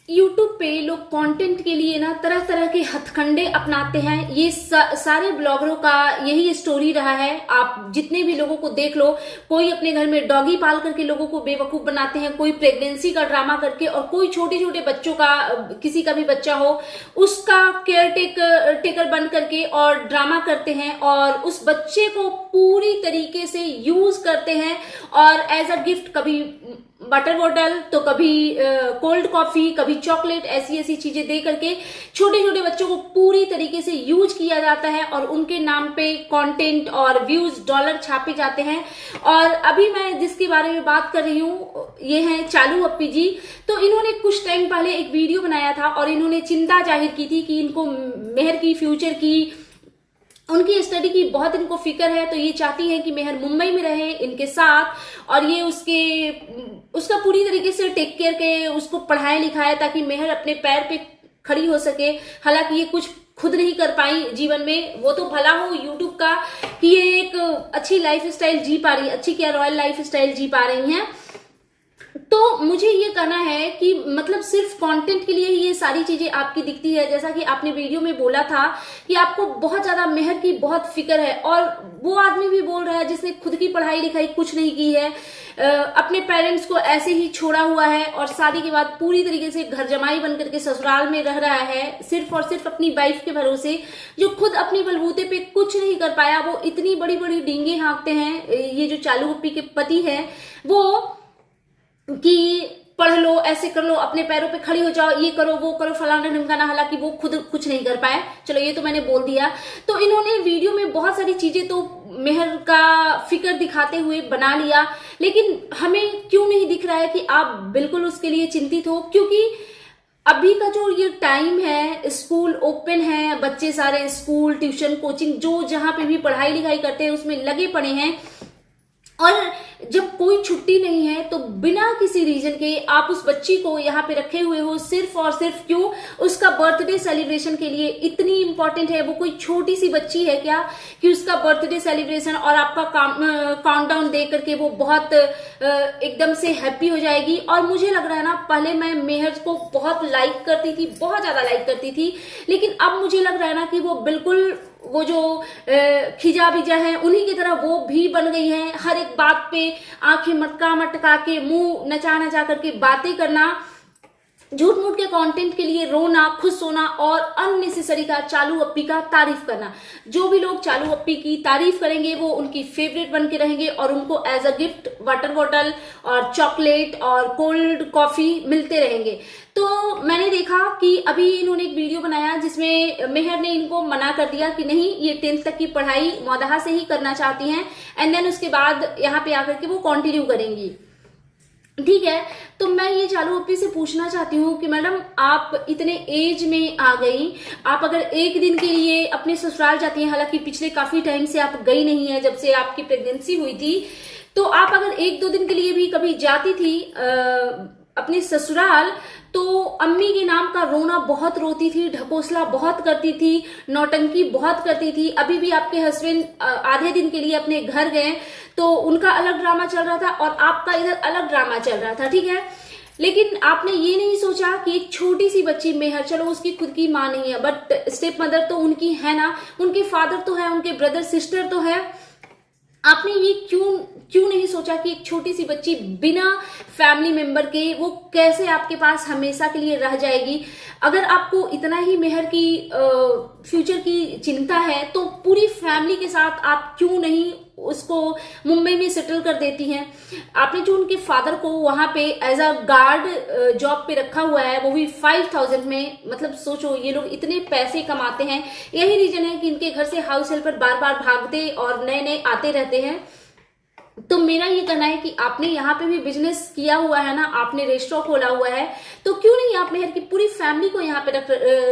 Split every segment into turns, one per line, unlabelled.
YouTube पे लोग content के लिए ना तरह तरह के हथकंडे अपनाते हैं। ये सारे ब्लॉगरों का यही स्टोरी रहा है। आप जितने भी लोगों को देख लो, कोई अपने घर में डॉगी पाल करके लोगों को बेवकूफ बनाते हैं, कोई प्रेगनेंसी का ड्रामा करके, और कोई छोटे छोटे बच्चों का, किसी का भी बच्चा हो उसका केयर टेकर बन करके और ड्रामा करते हैं और उस बच्चे को पूरी तरीके से यूज करते हैं और एज अ गिफ्ट, कभी वाटर बॉटल तो कभी कोल्ड कॉफी, कभी चॉकलेट, ऐसी ऐसी चीजें दे करके छोटे छोटे बच्चों को पूरी तरीके से यूज किया जाता है और उनके नाम पे कंटेंट और व्यूज, डॉलर छापे जाते हैं। और अभी मैं जिसके बारे में बात कर रही हूँ ये हैं चालू अप्पी जी। तो इन्होंने कुछ टाइम पहले एक वीडियो बनाया था और इन्होंने चिंता जाहिर की थी कि इनको मेहर की फ्यूचर की, उनकी स्टडी की बहुत इनको फिक्र है। तो ये चाहती है कि मेहर मुंबई में रहे इनके साथ और ये उसका पूरी तरीके से टेक केयर के उसको पढ़ाए लिखाए ताकि मेहर अपने पैर पे खड़ी हो सके। हालांकि ये कुछ खुद नहीं कर पाई जीवन में, वो तो भला हो यूट्यूब का कि ये एक अच्छी लाइफ स्टाइल जी पा रही है, अच्छी क्या रॉयल लाइफ स्टाइल जी पा रही हैं। तो मुझे ये कहना है कि मतलब सिर्फ कंटेंट के लिए ही ये सारी चीजें आपकी दिखती है। जैसा कि आपने वीडियो में बोला था कि आपको बहुत ज्यादा मेहर की बहुत फिक्र है, और वो आदमी भी बोल रहा है जिसने खुद की पढ़ाई लिखाई कुछ नहीं की है, अपने पेरेंट्स को ऐसे ही छोड़ा हुआ है और शादी के बाद पूरी तरीके से घर जमाई बनकर के ससुराल में रह रहा है सिर्फ और सिर्फ अपनी वाइफ के भरोसे, जो खुद अपनी बलबूते पे कुछ नहीं कर पाया। वो इतनी बड़ी बड़ी डींगे हाँकते हैं, ये जो चालू अप्पी के पति है वो, कि पढ़ लो, ऐसे कर लो, अपने पैरों पे खड़ी हो जाओ, ये करो वो करो, फलाना ढमकाना। हालांकि वो खुद कुछ नहीं कर पाए। चलो ये तो मैंने बोल दिया। तो इन्होंने वीडियो में बहुत सारी चीजें तो मेहर का फिक्र दिखाते हुए बना लिया, लेकिन हमें क्यों नहीं दिख रहा है कि आप बिल्कुल उसके लिए चिंतित हो? क्योंकि अभी का जो ये टाइम है, स्कूल ओपन है, बच्चे सारे स्कूल, ट्यूशन, कोचिंग, जो जहां पे भी पढ़ाई लिखाई करते हैं उसमें लगे पड़े हैं। और जब कोई छुट्टी नहीं है तो बिना किसी रीजन के आप उस बच्ची को यहाँ पे रखे हुए हो, सिर्फ और सिर्फ क्यों? उसका बर्थडे सेलिब्रेशन के लिए। इतनी इंपॉर्टेंट है वो? कोई छोटी सी बच्ची है क्या कि उसका बर्थडे सेलिब्रेशन और आपका काउंटडाउन दे करके वो बहुत एकदम से हैप्पी हो जाएगी? और मुझे लग रहा है ना, पहले मैं मेहर को बहुत लाइक करती थी, बहुत ज्यादा लाइक करती थी, लेकिन अब मुझे लग रहा है ना कि वो बिल्कुल वो जो खिजा बिजा है उन्हीं की तरह वो भी बन गई है। हर एक बात पे आंखें मटका मटका के, मुंह नचा नचा करके बातें करना, झूठ मूठ के कंटेंट के लिए रोना, खुश होना और अननेसेसरी का चालू अप्पी का तारीफ करना। जो भी लोग चालू अप्पी की तारीफ करेंगे वो उनकी फेवरेट बन के रहेंगे और उनको as a gift water bottle और चॉकलेट और कोल्ड कॉफी मिलते रहेंगे। तो मैंने देखा कि अभी इन्होंने एक वीडियो बनाया जिसमें मेहर ने इनको मना कर दिया कि नहीं, ये 10th तक की पढ़ाई मौदहा से ही करना चाहती हैं एंड देन उसके बाद यहाँ पे आकर के वो कंटिन्यू करेंगी। ठीक है, तो मैं ये चालू अप्पी से पूछना चाहती हूँ कि मैडम आप इतने एज में आ गई, आप अगर एक दिन के लिए अपने ससुराल जाती हैं, हालांकि पिछले काफी टाइम से आप गई नहीं है, जब से आपकी प्रेगनेंसी हुई थी, तो आप अगर 1-2 दिन के लिए भी कभी जाती थी अपने ससुराल, तो अम्मी के नाम का रोना बहुत रोती थी, ढकोसला बहुत करती थी, नौटंकी बहुत करती थी। अभी भी आपके हस्बैंड आधे दिन के लिए अपने घर गए तो उनका अलग ड्रामा चल रहा था और आपका इधर अलग ड्रामा चल रहा था। ठीक है, लेकिन आपने ये नहीं सोचा कि एक छोटी सी बच्ची मेहर, चलो उसकी खुद की माँ नहीं है बट स्टेप मदर तो उनकी है ना, उनके फादर तो है, उनके ब्रदर सिस्टर तो है। आपने ये क्यों नहीं सोचा कि एक छोटी सी बच्ची बिना फैमिली मेंबर के वो कैसे आपके पास हमेशा के लिए रह जाएगी? अगर आपको इतना ही मेहर की फ्यूचर की चिंता है तो पूरी फैमिली के साथ आप क्यों नहीं उसको मुंबई में सेटल कर देती हैं? आपने जो उनके फादर को वहां पे एज अ गार्ड जॉब पे रखा हुआ है, वो भी 5000 में, मतलब सोचो ये लोग इतने पैसे कमाते हैं। यही रीजन है कि इनके घर से हाउस हेल्पर बार बार भागते और नए नए आते रहते हैं। तो मेरा ये कहना है कि आपने यहाँ पे भी बिजनेस किया हुआ है ना, आपने रेस्टोरेंट खोला हुआ है, तो क्यों नहीं आप मेहर की पूरी फैमिली को यहाँ पे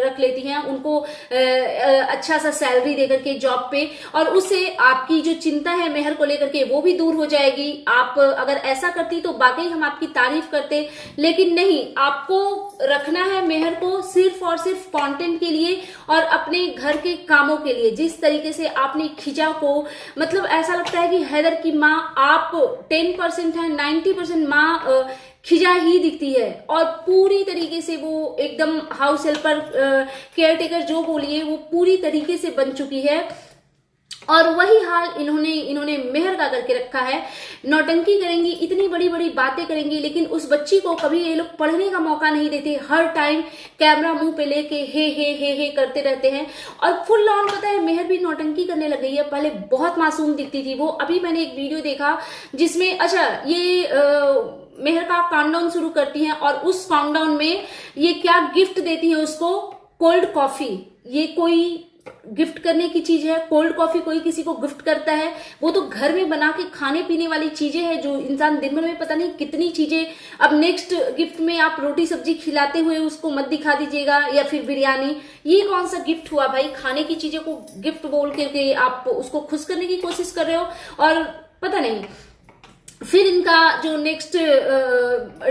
रख लेती हैं, उनको अच्छा सा सैलरी देकर के जॉब पे, और उससे आपकी जो चिंता है मेहर को लेकर के वो भी दूर हो जाएगी। आप अगर ऐसा करती तो वाकई हम आपकी तारीफ करते, लेकिन नहीं, आपको रखना है मेहर को सिर्फ और सिर्फ कंटेंट के लिए और अपने घर के कामों के लिए। जिस तरीके से आपने खिजा को, मतलब ऐसा लगता है कि हैदर की माँ आप 10% है, 90% माँ खिजा ही दिखती है और पूरी तरीके से वो एकदम हाउस हेल्पर केयर टेकर जो बोलिए वो पूरी तरीके से बन चुकी है। और वही हाल इन्होंने मेहर का करके रखा है। नौटंकी करेंगी, इतनी बड़ी बड़ी बातें करेंगी, लेकिन उस बच्ची को कभी ये लोग पढ़ने का मौका नहीं देते। हर टाइम कैमरा मुंह पे लेके हे करते रहते हैं। और फुल ऑन पता है मेहर भी नौटंकी करने लग गई है। पहले बहुत मासूम दिखती थी वो। अभी मैंने एक वीडियो देखा जिसमें अच्छा ये मेहर का काउंटडाउन शुरू करती हैं और उस काउंटडाउन में ये क्या गिफ्ट देती है उसको, कोल्ड कॉफी। ये कोई गिफ्ट करने की चीज है? कोल्ड कॉफी कोई किसी को गिफ्ट करता है? वो तो घर में बना के खाने पीने वाली चीजें हैं जो इंसान दिन भर में पता नहीं कितनी चीजें। अब नेक्स्ट गिफ्ट में आप रोटी सब्जी खिलाते हुए उसको मत दिखा दीजिएगा, या फिर बिरयानी। ये कौन सा गिफ्ट हुआ भाई? खाने की चीजों को गिफ्ट बोल करके आप उसको खुश करने की कोशिश कर रहे हो। और पता नहीं फिर इनका जो नेक्स्ट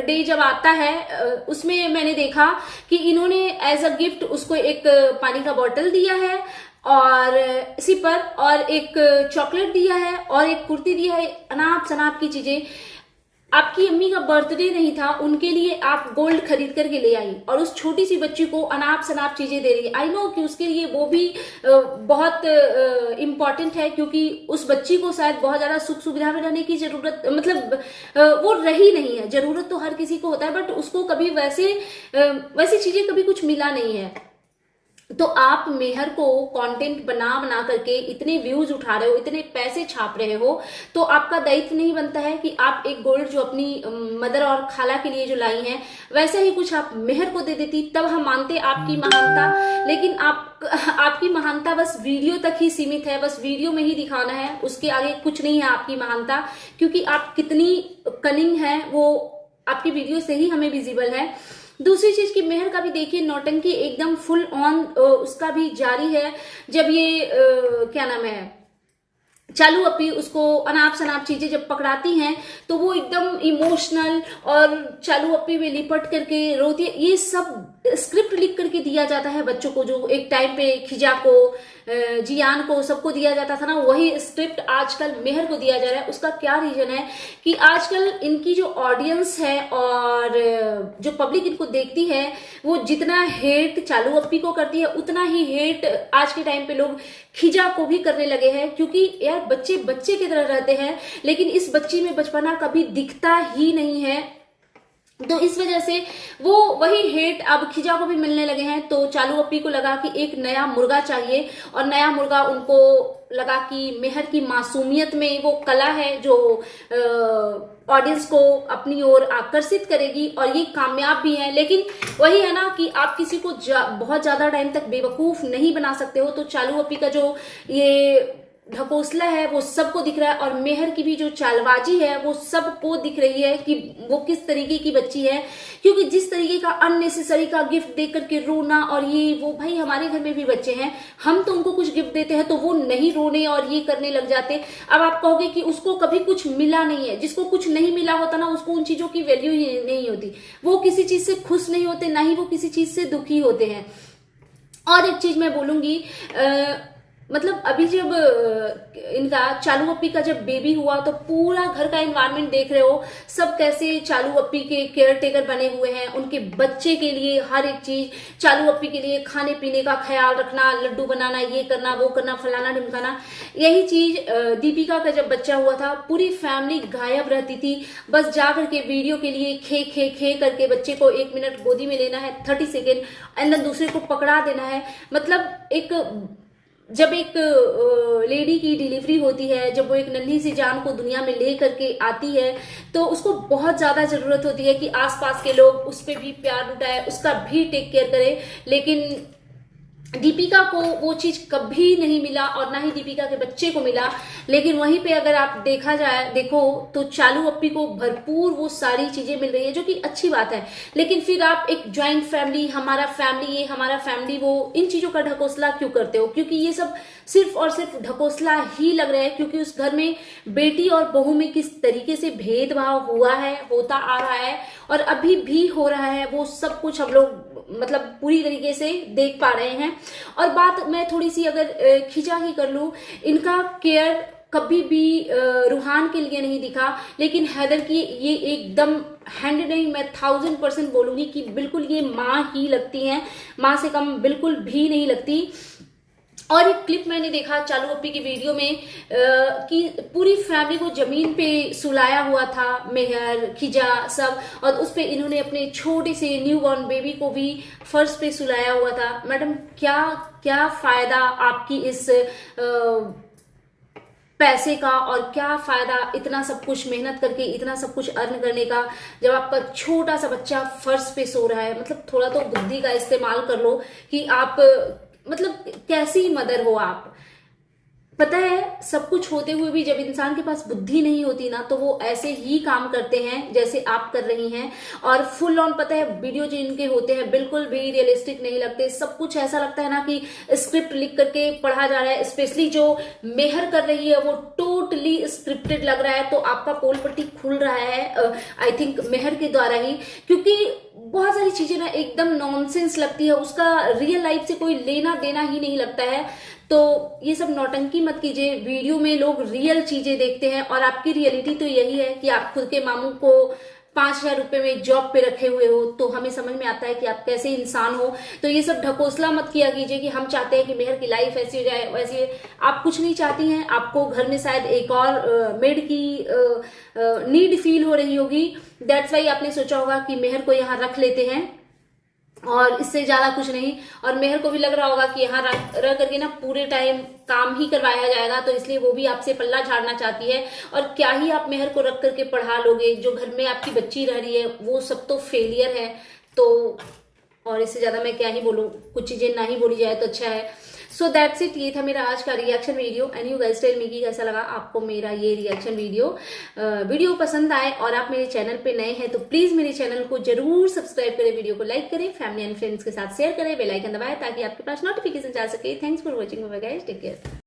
डे जब आता है उसमें मैंने देखा कि इन्होंने एज अ गिफ्ट उसको एक पानी का बोतल दिया है और सिपर और एक चॉकलेट दिया है और एक कुर्ती दिया है। अनाप शनाप की चीजें। आपकी अम्मी का बर्थडे नहीं था, उनके लिए आप गोल्ड खरीद करके ले आई और उस छोटी सी बच्ची को अनाप शनाप चीजें दे रही है। आई नो कि उसके लिए वो भी बहुत इम्पोर्टेंट है, क्योंकि उस बच्ची को शायद बहुत ज्यादा सुख सुविधा में रहने की जरूरत, मतलब वो रही नहीं है। जरूरत तो हर किसी को होता है, बट उसको कभी वैसी चीजें कभी कुछ मिला नहीं है। तो आप मेहर को कंटेंट बना करके इतने व्यूज उठा रहे हो, इतने पैसे छाप रहे हो, तो आपका दायित्व नहीं बनता है कि आप एक गोल्ड जो अपनी मदर और खाला के लिए जो लाई हैं वैसा ही कुछ आप मेहर को दे देती, तब हम मानते आपकी महानता। लेकिन आपकी महानता बस वीडियो तक ही सीमित है, बस वीडियो में ही दिखाना है, उसके आगे कुछ नहीं है आपकी महानता। क्योंकि आप कितनी कनिंग है वो आपकी वीडियो से ही हमें विजिबल है। दूसरी चीज की मेहर का भी देखिए नौटंकी एकदम फुल ऑन उसका भी जारी है। जब ये क्या नाम है चालू अपी उसको अनाप शनाप चीजें जब पकड़ाती हैं तो वो एकदम इमोशनल और चालू अपी में लिपट करके रोती है। ये सब स्क्रिप्ट लिख करके दिया जाता है बच्चों को, जो एक टाइम पे खिजा को, जियान को, सबको दिया जाता था ना, वही स्क्रिप्ट आजकल मेहर को दिया जा रहा है। उसका क्या रीजन है कि आजकल इनकी जो ऑडियंस है और जो पब्लिक इनको देखती है वो जितना हेट चालू अपी को करती है उतना ही हेट आज के टाइम पे लोग खिजा को भी करने लगे हैं। क्योंकि यार बच्चे बच्चे की तरह रहते हैं, लेकिन इस बच्ची में बचपना कभी दिखता ही नहीं है। तो इस वजह से वो वही हेट अब खिजा को भी मिलने लगे हैं। तो चालू अपी को लगा कि एक नया मुर्गा चाहिए, और नया मुर्गा उनको लगा कि मेहर की मासूमियत में वो कला है जो ऑडियंस को अपनी ओर आकर्षित करेगी, और ये कामयाब भी है। लेकिन वही है ना कि आप किसी को बहुत ज्यादा टाइम तक बेवकूफ नहीं बना सकते हो। तो चालू अपी का जो ये ढकोसला है वो सबको दिख रहा है, और मेहर की भी जो चालबाजी है वो सबको दिख रही है कि वो किस तरीके की बच्ची है। क्योंकि जिस तरीके का अननेसेसरी का गिफ्ट दे करके रोना और ये वो, भाई हमारे घर में भी बच्चे हैं, हम तो उनको कुछ गिफ्ट देते हैं तो वो नहीं रोने और ये करने लग जाते। अब आप कहोगे कि उसको कभी कुछ मिला नहीं है। जिसको कुछ नहीं मिला होता ना उसको उन चीजों की वैल्यू ही नहीं होती। वो किसी चीज से खुश नहीं होते, ना ही वो किसी चीज से दुखी होते हैं। और एक चीज मैं बोलूंगी, मतलब अभी जब इनका चालू अपी का जब बेबी हुआ तो पूरा घर का एनवायरनमेंट देख रहे हो, सब कैसे चालू अपी के केयर टेकर बने हुए हैं। उनके बच्चे के लिए हर एक चीज, चालू अपी के लिए खाने पीने का ख्याल रखना, लड्डू बनाना, ये करना वो करना, फलाना ढिमकाना। यही चीज दीपिका का जब बच्चा हुआ था पूरी फैमिली गायब रहती थी। बस जा करके वीडियो के लिए खे करके बच्चे को 1 मिनट गोदी में लेना है, 30 सेकेंड, एंड देन दूसरे को पकड़ा देना है। मतलब जब एक लेडी की डिलीवरी होती है, जब वो एक नन्ही सी जान को दुनिया में ले करके आती है, तो उसको बहुत ज्यादा जरूरत होती है कि आसपास के लोग उस पर भी प्यार लुटाए, उसका भी टेक केयर करें। लेकिन दीपिका को वो चीज कभी नहीं मिला, और ना ही दीपिका के बच्चे को मिला। लेकिन वहीं पे अगर आप देखो तो चालू अपी को भरपूर वो सारी चीजें मिल रही है, जो कि अच्छी बात है। लेकिन फिर आप एक ज्वाइंट फैमिली, हमारा फैमिली ये, हमारा फैमिली वो, इन चीजों का ढकोसला क्यों करते हो? क्योंकि ये सब सिर्फ और सिर्फ ढकोसला ही लग रहा है। क्योंकि उस घर में बेटी और बहू में किस तरीके से भेदभाव हुआ है, होता आ रहा है, और अभी भी हो रहा है, वो सब कुछ हम लोग मतलब पूरी तरीके से देख पा रहे हैं। और बात मैं थोड़ी सी अगर खिंचा ही कर लूं, इनका केयर कभी भी रूहान के लिए नहीं दिखा, लेकिन हैदर की ये एकदम 100 नहीं, मैं 1000% बोलूंगी कि बिल्कुल ये माँ ही लगती हैं, माँ से कम बिल्कुल भी नहीं लगती। और एक क्लिप मैंने देखा चालू अप्पी की वीडियो में कि पूरी फैमिली को जमीन पे सुलाया हुआ था, मेहर, खिजा सब, और उस पे इन्होंने अपने छोटे से न्यू बॉर्न बेबी को भी फर्श पे सुलाया हुआ था। मैडम क्या क्या फायदा आपकी इस पैसे का, और क्या फायदा इतना सब कुछ मेहनत करके इतना सब कुछ अर्न करने का, जब आपका छोटा सा बच्चा फर्श पे सो रहा है। मतलब थोड़ा तो बुद्धि का इस्तेमाल कर लो कि आप मतलब कैसी मदर हो आप। पता है सब कुछ होते हुए भी जब इंसान के पास बुद्धि नहीं होती ना, तो वो ऐसे ही काम करते हैं जैसे आप कर रही हैं। और फुल ऑन पता है वीडियो जो इनके होते हैं बिल्कुल भी रियलिस्टिक नहीं लगते, सब कुछ ऐसा लगता है ना कि स्क्रिप्ट लिख करके पढ़ा जा रहा है। स्पेशली जो मेहर कर रही है वो टोटली स्क्रिप्टेड लग रहा है। तो आपका पोल पट्टी खुल रहा है आई थिंक मेहर के द्वारा ही, क्योंकि बहुत सारी चीजें ना एकदम नॉनसेंस लगती है, उसका रियल लाइफ से कोई लेना देना ही नहीं लगता है। तो ये सब नौटंकी मत कीजिए, वीडियो में लोग रियल चीजें देखते हैं, और आपकी रियलिटी तो यही है कि आप खुद के मामू को 5000 रुपए में जॉब पे रखे हुए हो। तो हमें समझ में आता है कि आप कैसे इंसान हो। तो ये सब ढकोसला मत किया कीजिए कि हम चाहते हैं कि मेहर की लाइफ ऐसी हो जाए वैसी। आप कुछ नहीं चाहती हैं, आपको घर में शायद एक और मेड की नीड फील हो रही होगी, दैट्स वाई आपने सोचा होगा कि मेहर को यहाँ रख लेते हैं और इससे ज्यादा कुछ नहीं। और मेहर को भी लग रहा होगा कि यहाँ रह करके ना पूरे टाइम काम ही करवाया जाएगा, तो इसलिए वो भी आपसे पल्ला झाड़ना चाहती है। और क्या ही आप मेहर को रख करके पढ़ा लोगे, जो घर में आपकी बच्ची रह रही है वो सब तो फेलियर है। तो और इससे ज्यादा मैं क्या ही बोलूं, कुछ चीजें ना ही बोली जाए तो अच्छा है। सो दैट्स इट, ये था मेरा आज का reaction video. And you guys tell me कि कैसा लगा आपको मेरा ये रिएक्शन वीडियो पसंद आए और आप मेरे चैनल पे नए हैं तो प्लीज मेरे चैनल को जरूर सब्सक्राइब करें, वीडियो को लाइक करें, फैमिली एंड फ्रेंड्स के साथ शेयर करें, बेल आइकन दबाएं ताकि आपके पास नोटिफिकेशन जा सके। Thanks for watching, bye guys, take care.